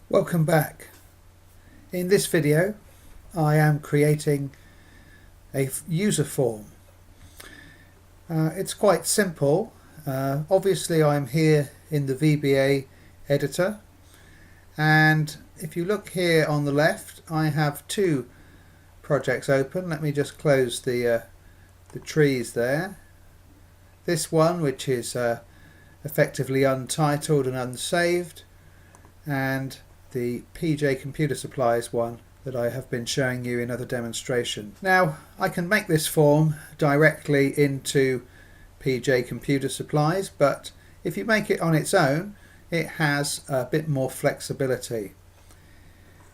Welcome back. In this video I am creating a user form. It's quite simple. Obviously I'm here in the VBA editor, and if you look here on the left I have two projects open. Let me just close the trees there. This one, which is effectively untitled and unsaved, and the PJ Computer Supplies one that I have been showing you in other demonstrations. Now I can make this form directly into PJ Computer Supplies, but if you make it on its own it has a bit more flexibility.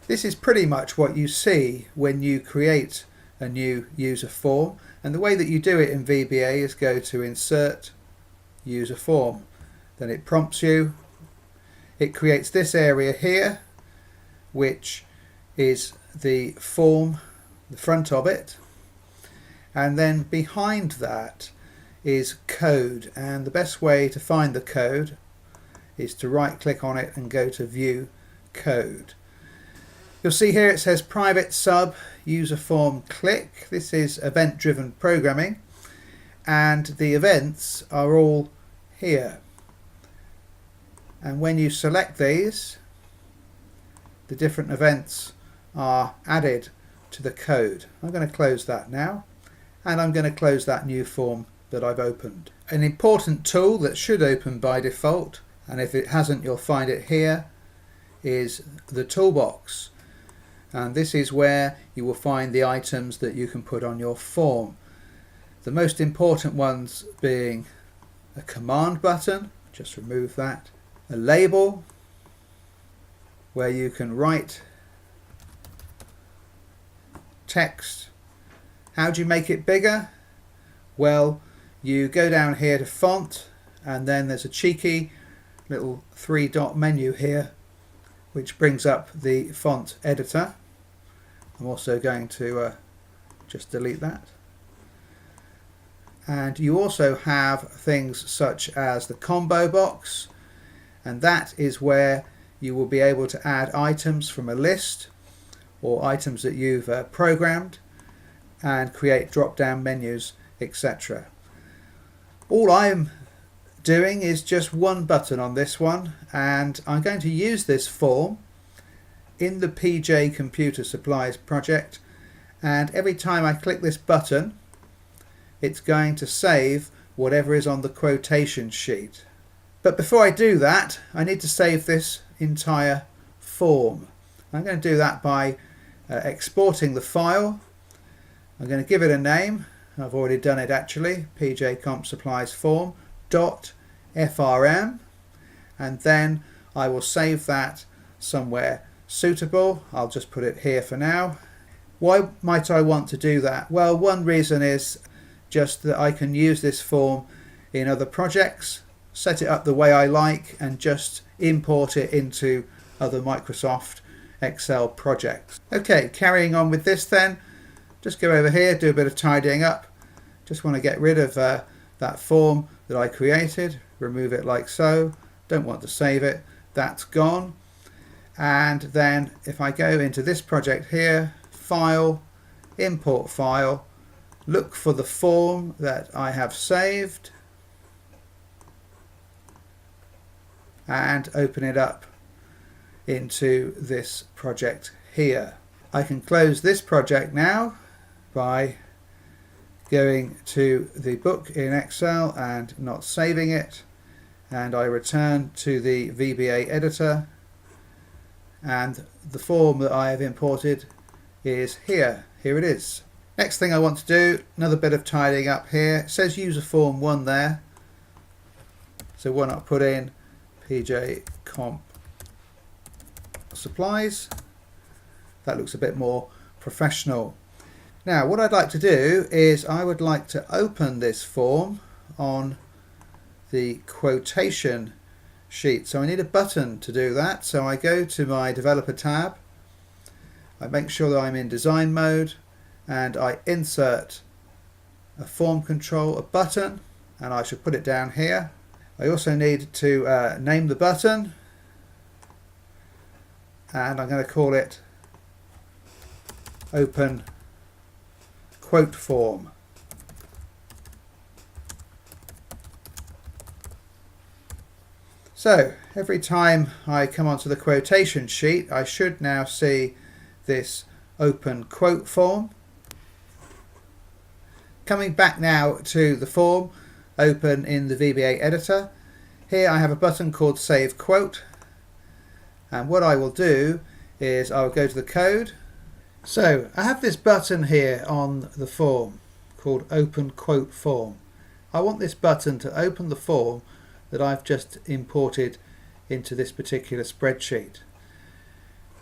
This is pretty much what you see when you create a new user form, and the way that you do it in VBA is go to Insert, User Form. Then it prompts you. It creates this area here, which is the form, the front of it, and then behind that is code, and the best way to find the code is to right click on it and go to View Code. You'll see here it says Private Sub User Form Click. This is event driven programming, and the events are all here. And when you select these, the different events are added to the code. I'm going to close that now, and I'm going to close that new form that I've opened. An important tool that should open by default, and if it hasn't you'll find it here, is the toolbox. And this is where you will find the items that you can put on your form. The most important ones being a command button, just remove that, a label where you can write text. How do you make it bigger? Well, you go down here to font, and then there's a cheeky little 3-dot menu here which brings up the font editor. I'm also going to just delete that. And you also have things such as the combo box, and that is where you will be able to add items from a list or items that you've programmed and create drop-down menus, etc. All I'm doing is just one button on this one, and I'm going to use this form in the PJ Computer Supplies project, and every time I click this button it's going to save whatever is on the quotation sheet. But before I do that I need to save this entire form. I'm going to do that by exporting the file. I'm going to give it a name. I've already done it actually, PJ Comp Supplies form .frm, and then I will save that somewhere suitable. I'll just put it here for now. Why might I want to do that? Well, one reason is just that I can use this form in other projects, set it up the way I like, and just import it into other Microsoft Excel projects. Okay, carrying on with this then, just go over here, do a bit of tidying up. Just want to get rid of that form that I created, remove it like so. Don't want to save it, that's gone. And then if I go into this project here, File, Import File, look for the form that I have saved and open it up into this project here. I can close this project now by going to the book in Excel and not saving it, and I return to the VBA editor, and the form that I have imported is here. Here it is. Next thing I want to do, another bit of tidying up here. It says user form 1 there, so why not put in PJ Comp Supplies. That looks a bit more professional. Now what I'd like to do is I would like to open this form on the quotation sheet, so I need a button to do that. So I go to my developer tab, I make sure that I'm in design mode, and I insert a form control, a button, and I should put it down here. I also need to name the button, and I'm going to call it open quote form. So every time I come onto the quotation sheet, I should now see this open quote form. Coming back now to the form, open in the VBA editor. Here I have a button called Save Quote, and what I will do is I will go to the code. So I have this button here on the form called Open Quote Form. I want this button to open the form that I've just imported into this particular spreadsheet.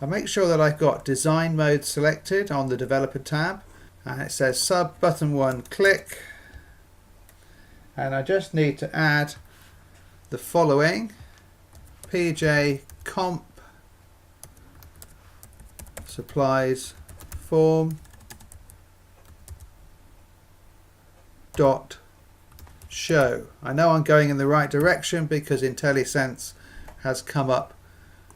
I make sure that I've got design mode selected on the developer tab, and it says sub button 1 click, and I just need to add the following: pj comp supplies form dot show. I know I'm going in the right direction because IntelliSense has come up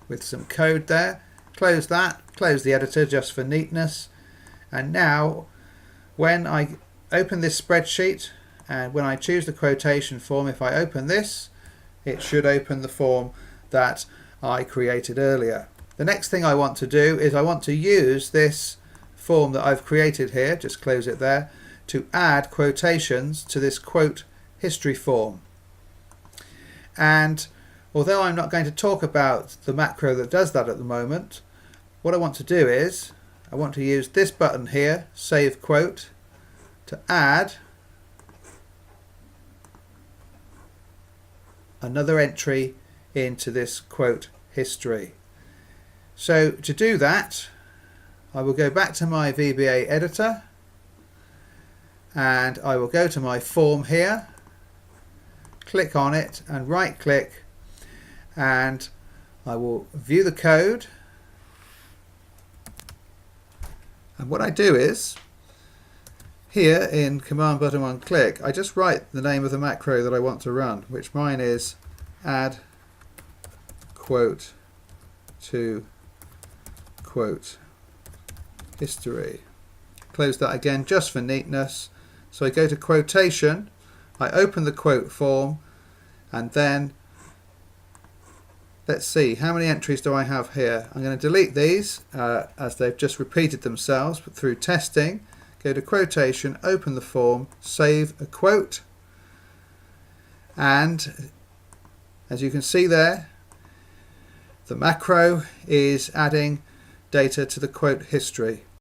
with some code there. Close that, close the editor just for neatness, and now when I open this spreadsheet and when I choose the quotation form, if I open this, it should open the form that I created earlier. The next thing I want to do is I want to use this form that I've created here, just close it there, to add quotations to this quote history form. And although I'm not going to talk about the macro that does that at the moment, what I want to do is I want to use this button here, Save Quote, to add another entry into this quote history. So to do that, I will go back to my VBA editor and I will go to my form here, click on it and right click, and I will view the code. And what I do is, here in command button 1 click, I just write the name of the macro that I want to run, which mine is add quote to quote history. Close that again just for neatness. So I go to quotation, I open the quote form, and then let's see, how many entries do I have here? I'm going to delete these as they've just repeated themselves, but through testing, go to quotation, open the form, save a quote, and as you can see there, the macro is adding data to the quote history.